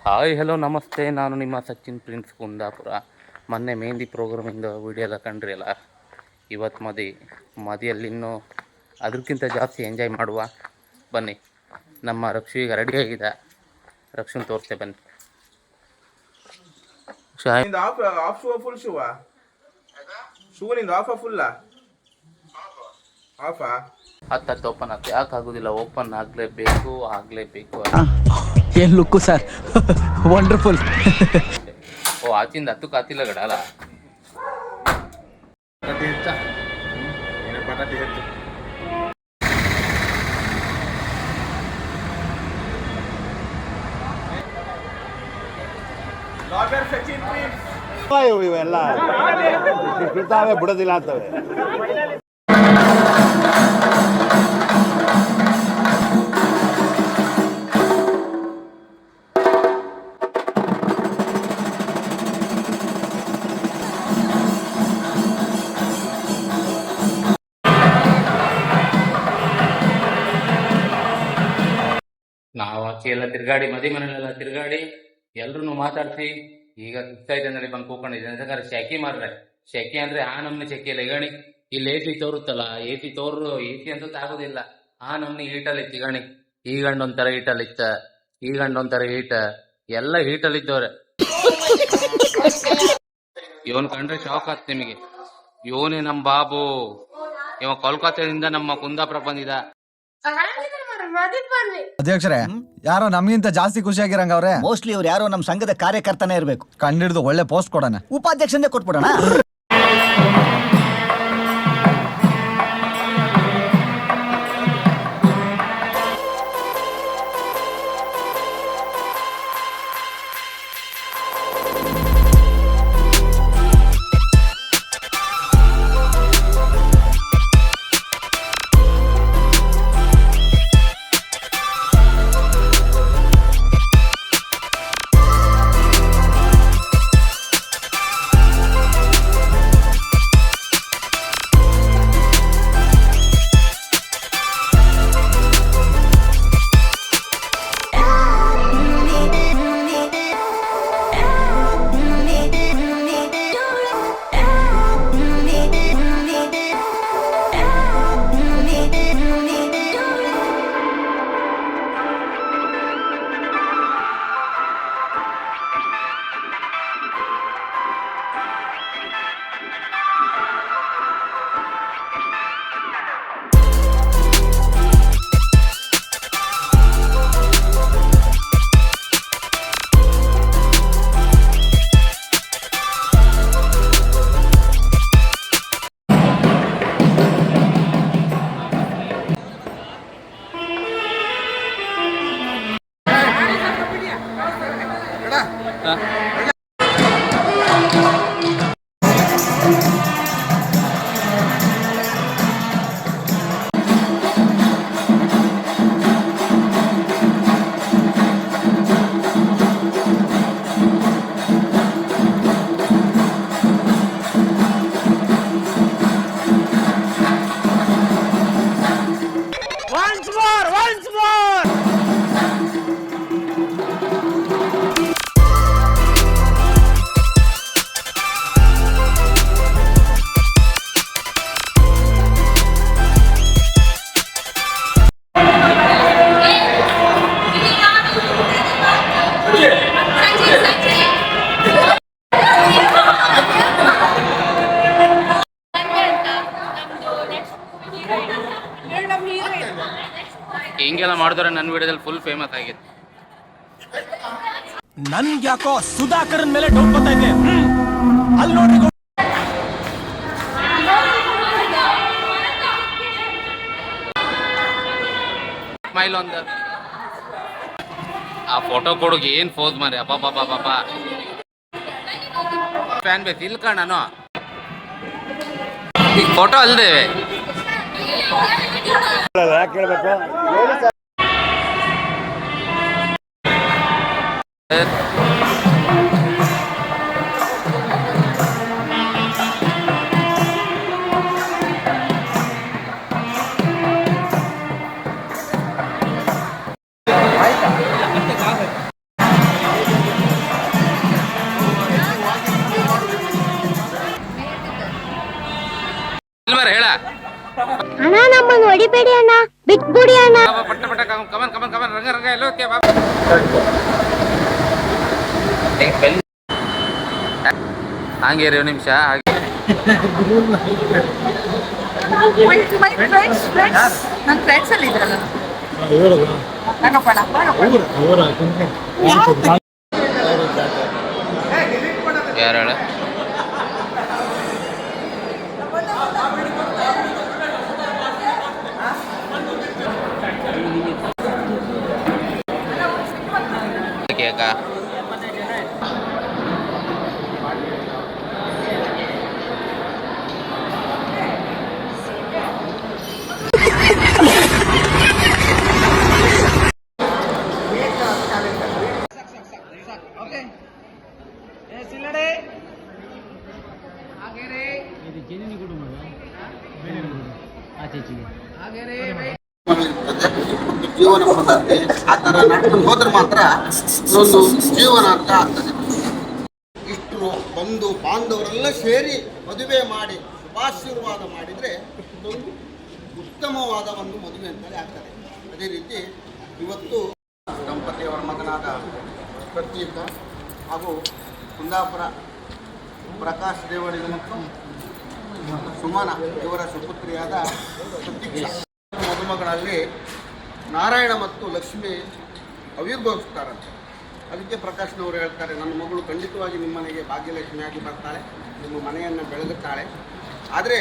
Hi hello ನಮಸ್ತೆ, ನಾನು ನಿಮ್ಮ ಸಚಿನ್ ಪ್ರಿನ್ಸ್ ಕುಂದಾಪುರ. ಮೊನ್ನೆ ಮೆಹಂದಿ ಪ್ರೋಗ್ರಾಮಿಂದ ವೀಡಿಯೋ ಎಲ್ಲ ಕಂಡ್ರಿ ಅಲ್ಲ. ಇವತ್ತು ಮದಿಯಲ್ಲಿ ಇನ್ನೂ ಅದಕ್ಕಿಂತ ಜಾಸ್ತಿ ಎಂಜಾಯ್ ಮಾಡುವ. ಬನ್ನಿ, ನಮ್ಮ ರಕ್ಷು ಈಗ ರೆಡಿಯಾಗಿದೆ. ರಕ್ಷನ್ ತೋರಿಸ್ತೆ ಬನ್ನಿ. ಹತ್ತತ್ತು ಓಪನ್ ಆಗ್ತದೆ. ಯಾಕೆ ಆಗೋದಿಲ್ಲ? ಓಪನ್ ಆಗಲೇಬೇಕು. ಏನ್ ಲುಕ್ಕು ಸರ್, ವಂಡರ್ಫುಲ್. ಓ ಆಚಿಂದ ಹತ್ತಕ್ಕೆ ಆತಿಲ್ಲ ಗಡಲ್ಲ. ಇವೆಲ್ಲ ಬಿಡ್ತಾವೆ, ಬಿಡೋದಿಲ್ಲ ಅಂತವೆ. ನಾವು ಆಚೆ ಎಲ್ಲ ತಿರ್ಗಾಡಿ, ಮದಿ ಮನೆಯಲ್ಲೆಲ್ಲ ತಿರ್ಗಾಡಿ, ಎಲ್ರು ಮಾತಾಡ್ಸಿ ಈಗ ಸುತ್ತಾಯ್ತು ಅಂದ್ರೆ ಬಂದು ಕೂಕೊಂಡಿದ್ದೀನಿ. ಯಾಕಂದ್ರೆ ಶೆಕೆ ಮಾರ್ರೆ, ಶೆಕೆ ಅಂದ್ರೆ ಆ ನಮ್ನೆ ಶೆಕೆ ಇಲ್ಲ. ಗಣಿ ಇಲ್ಲಿ ಎಸಿ ತೋರುತ್ತಲ್ಲ, ಎಸಿ ಅಂತ ಆಗೋದಿಲ್ಲ. ಆ ನಮ್ನೆ ಹೀಟಲ್ಲಿ ಇತ್ತು ಗಣಿ. ಈ ಗಂಡ ಒಂಥರ ಹೀಟಲ್ಲಿ ಇತ್ತ, ಈ ಗಂಡ ಒಂಥರ ಹೀಟ, ಎಲ್ಲ ಹೀಟಲ್ಲಿ ಇದ್ದವ್ರೆ. ಇವನ್ ಕಂಡ್ರೆ ಶಾಕ್ ಆತ್ ನಿಮಗೆ. ಇವನೇ ನಮ್ ಬಾಬು. ಇವ ಕೋಲ್ಕತ್ತಾದಿಂದ ನಮ್ಮ ಕುಂದಾಪುರ ಬಂದಿದ. ಅಧ್ಯಕ್ಷರೇ, ಯಾರೋ ನಮ್ಗಿಂತ ಜಾಸ್ತಿ ಖುಷಿಯಾಗಿರಂಗ ಅವ್ರೆ. ಮೋಸ್ಟ್ಲಿ ಇವ್ರು ಯಾರೋ ನಮ್ ಸಂಘದ ಕಾರ್ಯಕರ್ತನೇ ಇರ್ಬೇಕು. ಕಂಡಿಡ್ದು ಒಳ್ಳೆ ಪೋಸ್ಟ್ ಕೊಡೋಣ. ಉಪಾಧ್ಯಕ್ಷನೇ ಕೊಟ್ಬಿಡೋಣ. ಹಿಂಗೆಲ್ಲ ಮಾಡಿದ್ರೆ ನನ್ನ ವಿಡಿಯೋದಲ್ಲಿ ಫುಲ್ ಫೇಮಸ್ ಆಗಿತ್ತು. ನನ್ಗೆ ಯಾಕೋ ಸುಧಾಕರನ್ ಮೇಲೆ ಡೌಟ್ ಬರ್ತಾ ಇದೆ. ಅಲ್ಲಿ ನೋಡ್ರಿ, ಸ್ಮೈಲ್ ಒಂದು ಆ ಫೋಟೋ ಕೊಡೋಗಿ ಏನ್ ಫೋಸ್ ಮಾರಿ. ಅಪ್ಪ ಫ್ಯಾನ್ ಬೇಸ್ ಇಲ್ ಕಾಣನು. ಈಗ ಫೋಟೋ ಅಲ್ದೇವೆ ಯಾಕೆ ಹೇಳ್ಬೇಕು? ಬಿಟ್ಬಿಡಿ ಅಣ್ಣ ಬಿಟ್ಬಿಡಿ ಅಣ್ಣ. ಪಟ್ಟ ಪಟ್ಟ ಕಮನ್ ಕಮನ್ ಕಮನ್ ರಂಗ ರಂಗ ಎಲ್ಲೋ ಹಂಗೆ ರೀ ನಿಮಿಷ ಹಾಗೆ ನನ್ನ ಫ್ರೆಂಡ್ಸ್ ಅಲ್ಲಿ ಇದ್ರಲ್ಲ ಯಾರು ಹೇಳ ಕೇಕ ಜೀವನ ಪದ್ಧತಿ ಆ ಥರ ನಡ್ಕೊಂಡು ಹೋದ್ರೆ ಮಾತ್ರ ಒಂದು ಜೀವನ ಅಂತ ಆಗ್ತದೆ. ಇಷ್ಟು ಬಂಧು ಬಾಂಧವರೆಲ್ಲ ಸೇರಿ ಮದುವೆ ಮಾಡಿ ಶುಭಾಶೀರ್ವಾದ ಮಾಡಿದರೆ ಇದೊಂದು ಉತ್ತಮವಾದ ಒಂದು ಮದುವೆ ಅಂತಲೇ ಆಗ್ತದೆ. ಅದೇ ರೀತಿ ಇವತ್ತು ದಂಪತಿಯವರ ಮಗನಾದ ಪ್ರತೀಕ ಹಾಗೂ ಕುಂದಾಪುರ ಪ್ರಕಾಶ್ ದೇವರಿಗೆ ಮತ್ತು ಸುಮನ ಇವರ ಸುಪುತ್ರಿಯಾದ ಪ್ರತೀಕ್ಷಾ ಮದುಮಗಳಲ್ಲಿ ನಾರಾಯಣ ಮತ್ತು ಲಕ್ಷ್ಮಿ ಆವಿರ್ಭವಿಸ್ತಾರಂತೆ. ಅದಕ್ಕೆ ಪ್ರಕಾಶ್ನವರು ಹೇಳ್ತಾರೆ, ನನ್ನ ಮಗಳು ಖಂಡಿತವಾಗಿ ನಿಮ್ಮ ಮನೆಗೆ ಭಾಗ್ಯಲಕ್ಷ್ಮಿಯಾಗಿ ಬರ್ತಾಳೆ, ನಿಮ್ಮ ಮನೆಯನ್ನು ಬೆಳಗುತ್ತಾಳೆ. ಆದರೆ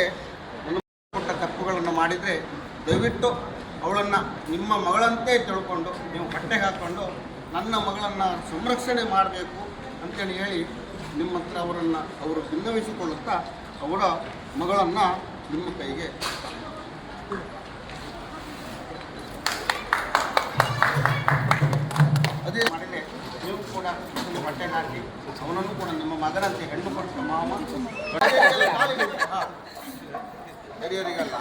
ನನ್ನ ಪುಟ್ಟ ತಪ್ಪುಗಳನ್ನು ಮಾಡಿದರೆ ದಯವಿಟ್ಟು ಅವಳನ್ನು ನಿಮ್ಮ ಮಗಳಂತೆ ತಿಳ್ಕೊಂಡು ನೀವು ಹೊಟ್ಟೆಗೆ ಹಾಕ್ಕೊಂಡು ನನ್ನ ಮಗಳನ್ನು ಸಂರಕ್ಷಣೆ ಮಾಡಬೇಕು ಅಂತೇಳಿ ಹೇಳಿ ನಿಮ್ಮ ಹತ್ರ ಅವರು ಭಿನ್ನವಿಸಿಕೊಳ್ಳುತ್ತಾ ಅವರ ಮಗಳನ್ನು ನಿಮ್ಮ ಕೈಗೆ ಅದೇ ಮಾಡಿದರೆ ನೀವು ಕೂಡ ಒಂದು ಬಟ್ಟೆ ಹಾಕಿ ಅವನನ್ನು ಕೂಡ ನಿಮ್ಮ ಮಗನಂತೆ ಹೆಣ್ಣು ಕೊಟ್ಟು ಮಾವ ಹಿರಿಯರಿಗಲ್ಲ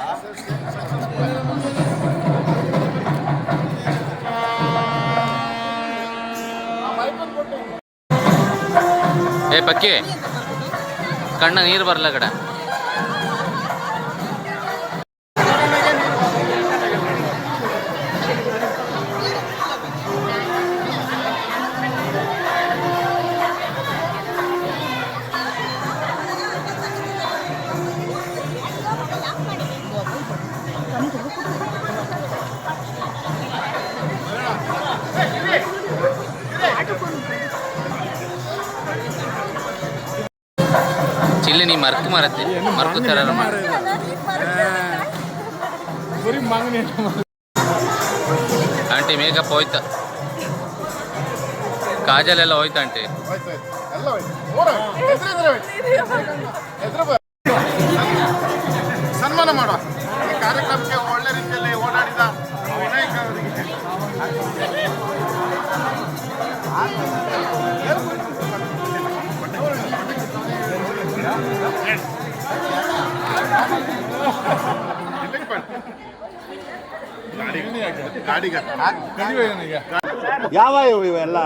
ಏ ಪಕ್ಕಿ ಕಣ್ಣ ನೀರು ಬರಲ್ಲ ಕಡೆ ಚಿಲ್ಲಿ ನೀ ಮರ್ಕು ಮರತ್ತೆ ಮರ್ಕು ತರ ಆಂಟಿ ಮೇಕಪ್ ಹೋಯ್ತಾ ಕಾಜಲ್ ಎಲ್ಲ ಹೋಯ್ತಾ ಆಂಟಿ ಸನ್ಮಾನ ಮಾಡುವ ಈ ಕಾರ್ಯಕ್ರಮಕ್ಕೆ ಒಳ್ಳೆ ರೀತಿಯಲ್ಲಿ ಓಡಾಡಿದ ವಿನಾಯಕ ಅವರಿಗೆ ಗಾಡಿಗ ಯಾವ ಇವೆಲ್ಲ